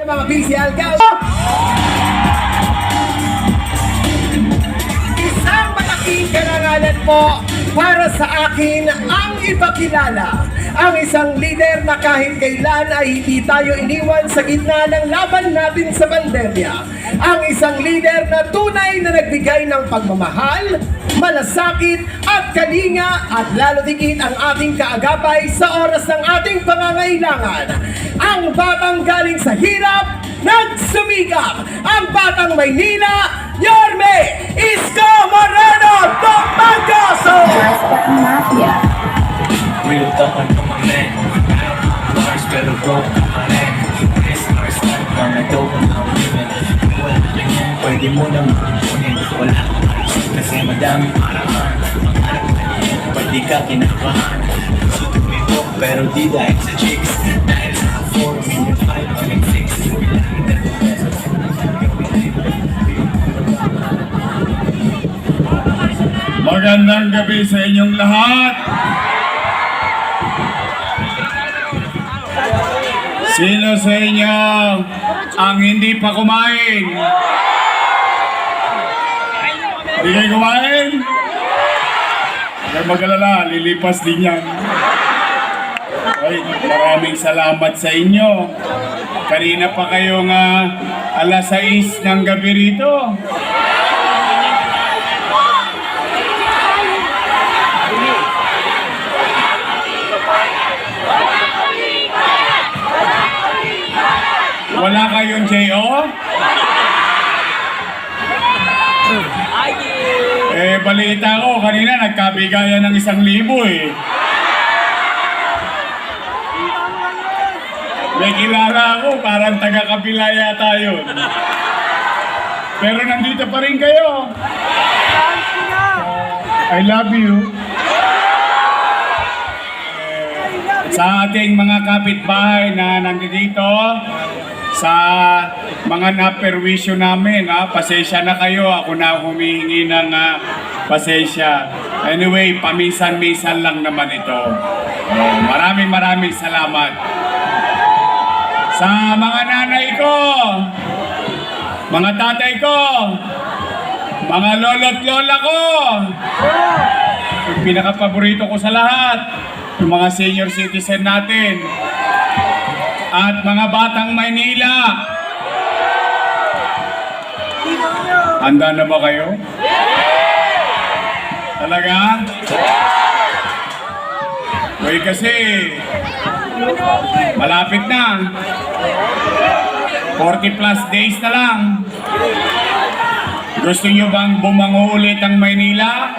Mga busy algaw. Isang malaking karangalan po para sa akin ang ipakilala ang isang leader na kahit kailan ay hindi tayo iniwan sa gitna ng laban natin sa pandemya. Ang isang leader na tunay na nagbigay ng pagmamahal, malasakit at kalinga at lalo higit ang ating kaagapay sa oras ng ating pangangailangan. Ang batang galing sa hirap, nagsumikap, ang batang Maynila, Yorme Isko Moreno Pagpagoso! Mafia. Real talk on my man. Bars pero broke my man. This bars like mga dope na women. Wala na yan, pwede mo na makunin. Wala akong ayos kasi madami parahan. Ang anak na yan, pwede ka kinakabahan. So tumibok pero di dahil sa chicks. Dahil sa 4 million 506. Bilangin na Magandang gabi sa inyong lahat. Sino sa inyo ang hindi pa kumain? Hindi kayo kumain? Huwag mag-alala, lilipas din yan. Ay, maraming salamat sa inyo. Kanina pa kayong alas 6 ng gabi rito. Wala kayong J.O.? Balita ko, kanina nagkabigayan ng 1,000 eh. May kilala ako, parang taga-kabila yata yun. Pero nandito pa rin kayo. I love you. Sa ating mga kapitbahay na nandito, sa mga naperwisyo namin, pasensya na kayo. Ako na humihingi ng pasensya. Anyway, paminsan-minsan lang naman ito. Maraming salamat. Sa mga nanay ko, mga tatay ko, mga lolo't lola ko, yung pinaka-paborito ko sa lahat, yung mga senior citizen natin, at mga batang Maynila. Handa na ba kayo? Talaga? Uy, kasi malapit na. 40 plus days na lang. Gusto nyo bang bumango ulit ang Maynila?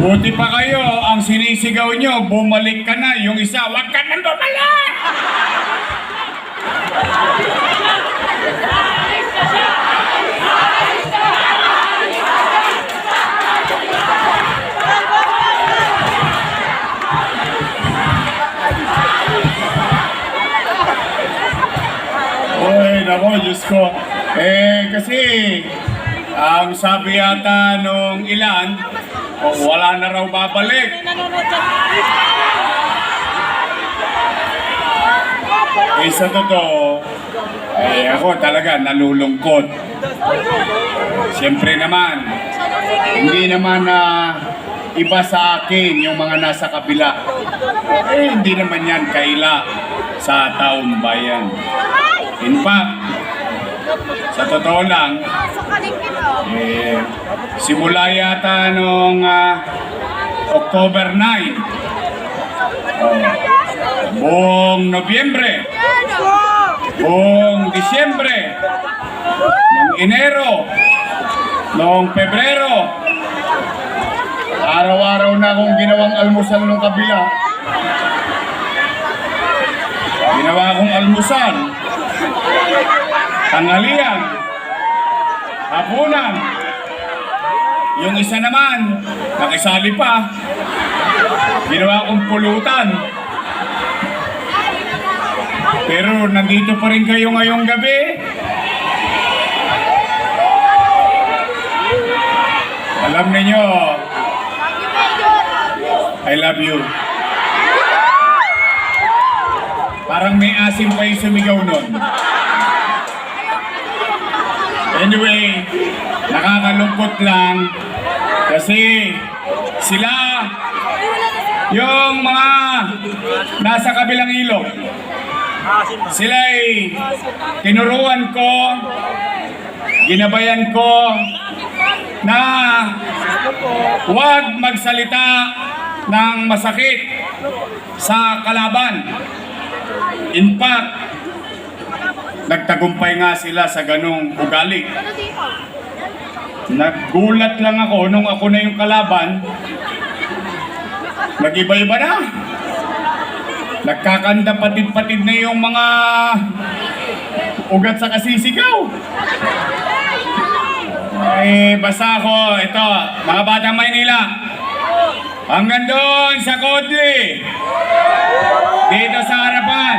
Buti pa kayo, ang sinisigaw nyo, bumalik ka na. Yung isa, wag ka nang bumalik! Uy, nako, Diyos ko. Kasi, ang sabi yata nung ilan, wala na raw babalik. Sa totoo, ako talaga nalulungkot. Siyempre naman, hindi naman iba sa akin yung mga nasa kabila. Hindi naman yan kaila sa taong bayan. In fact, sa totoo lang, simula yata noong October 9, buong Nobyembre, buong Disyembre, noong Enero, noong Pebrero, araw-araw na akong ginawang almusal ng kabila. Ginawa akong almusal, tanghalian, hapunan. Yung isa naman, nakisali pa. Ginawa akong pulutan. Pero nandito pa rin kayo ngayong gabi. Alam niyo, I love you. Parang may asim pa yung sumigaw nun. Anyway, nakakalungkot lang kasi sila, yung mga nasa kabilang ilog, sila'y tinuruan ko, ginabayan ko na huwag magsalita ng masakit sa kalaban. In fact, nagtagumpay nga sila sa ganong ugali. Nagulat lang ako nung ako na yung kalaban, nag-iba-iba na. Nagkakanda patid-patid na yung mga ugat sa kasisigaw. Basta ako, ito, mga batang Maynila, hanggang doon sa Kodli, dito sa harapan,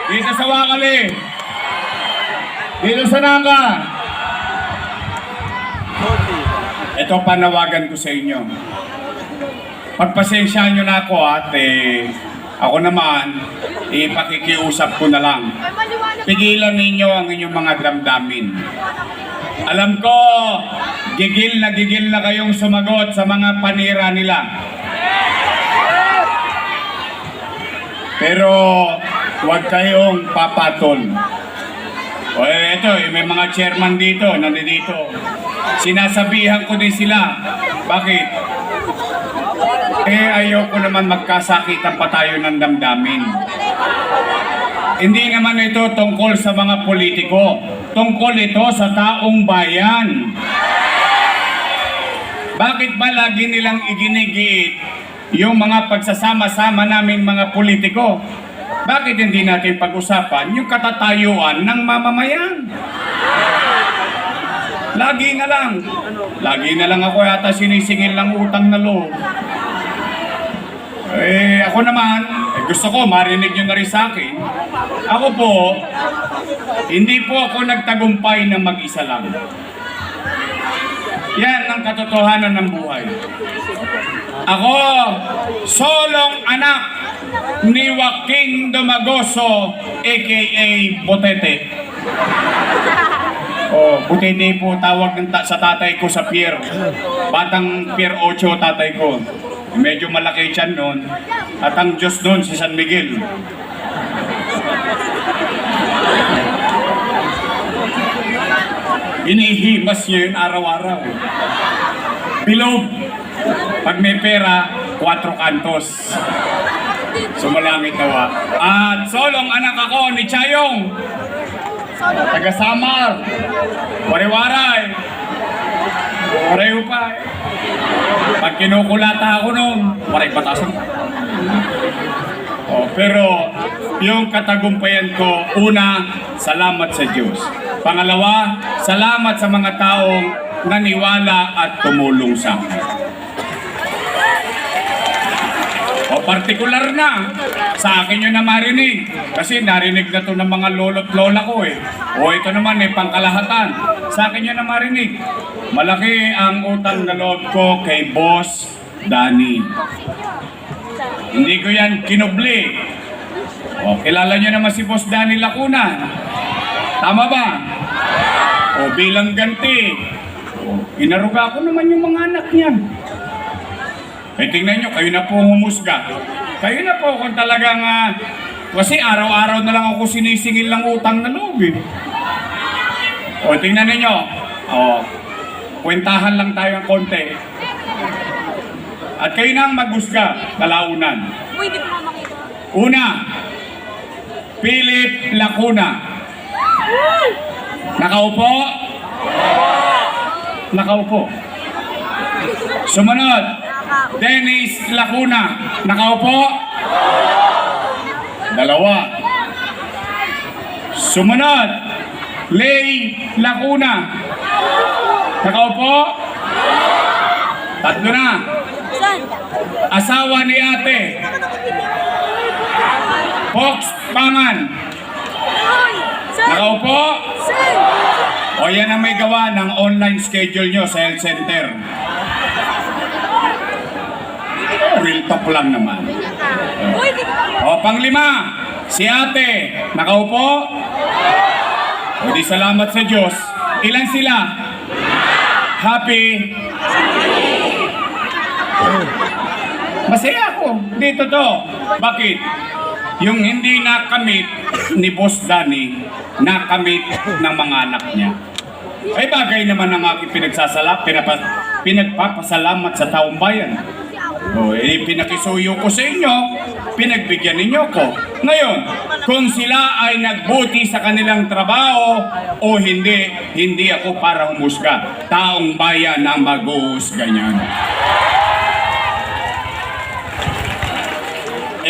dito sa Wakali, dito sa Nanga. Ito panawagan ko sa inyo. Pagpasensyahan nyo na ako at ako naman, ipakikiusap ko na lang. Pigilan ninyo ang inyong mga damdamin. Alam ko, gigil na kayong sumagot sa mga panira nila. Pero huwag kayong papatol. O eto, may mga chairman dito, nandito. Sinasabihan ko din sila. Bakit? Ayoko naman magkasakitan pa tayo ng damdamin. Hindi naman ito tungkol sa mga politiko. Tungkol ito sa taong bayan. Bakit ba lagi nilang iginigiit yung mga pagsasama-sama naming mga politiko? Bakit hindi natin pag-usapan yung katatayuan ng mamamayan? Lagi na lang ako yata sinisingil ng utang na loob. Ako naman, gusto ko marinig nyo na rin sa akin. Ako po, hindi po ako nagtagumpay na mag-isa lang. Yan ang katotohanan ng buhay. Ako, solong anak ni Joaquin Domagoso, a.k.a. Botete. Botete po tawag sa tatay ko sa Pier. Batang Pier 8 tatay ko. Medyo malaki siya noon. At ang Diyos noon si San Miguel. Inihimas niya yun araw-araw. Bilog. Pag may pera, 4 kantos. Sumalangit nawa. At solong anak ako ni Chayong. Taga Samar. Wariwaray. Pareho pa. Pag kinukulata ako noon, waray batasan. Pero yung katagumpayan ko, una, salamat sa Diyos. Pangalawa, salamat sa mga taong naniwala at tumulong sa akin. Partikular na, sa akin yun na marinig. Kasi narinig na to ng mga lolo't lola ko eh. Ito naman pangkalahatan. Sa akin yun na marinig. Malaki ang utang na loob ko kay Boss Danny. Hindi ko yan kinubli. Kilala nyo naman si Boss Danny Lacuna. Tama ba? Bilang ganti. Inaruga ko naman yung mga anak niya. Tingnan nyo, kayo na po humusga. Kayo na po kung talagang... kasi araw-araw na lang ako sinisingil ng utang na loob eh. Tingnan ninyo. Kwentahan lang tayo ng konti. At kayo na ang maghusga, kalaunan. Una, Philip Lacuna. Nakaupo? Nakaupo. Sumunod, Dennis Lacuna. Nakaupo? Dalawa. Sumunod, Lay Lacuna. Nakaupo? Tatlo na. Asawa ni ate. Box Pangan. Nakaupo? O yan ang may gawa ng online schedule nyo sa health center. Real talk lang naman. O panglima, si ate. Nakaupo? O di salamat sa Diyos. Ilan sila? Happy? Masaya ako. Dito to. Bakit? Yung hindi nakamit ni Boss Danny, nakamit ng mga anak niya. Ay bagay naman ang aking pinagpapasalamat sa taong bayan. O pinakisuyo ko sa inyo, pinagbigyan ninyo ko. Ngayon, kung sila ay nagbuti sa kanilang trabaho o hindi, hindi ako para humusga. Taong bayan ang mag-uusga niyan.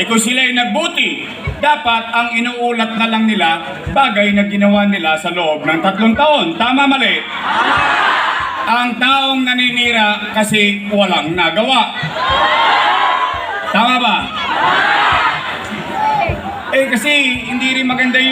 Kung sila ay nagbuti, dapat ang inuulat na lang nila bagay na ginawa nila sa loob ng 3 taon. Tama, mali? Ang taong naninira kasi walang nagawa. Tama ba? Kasi hindi rin maganda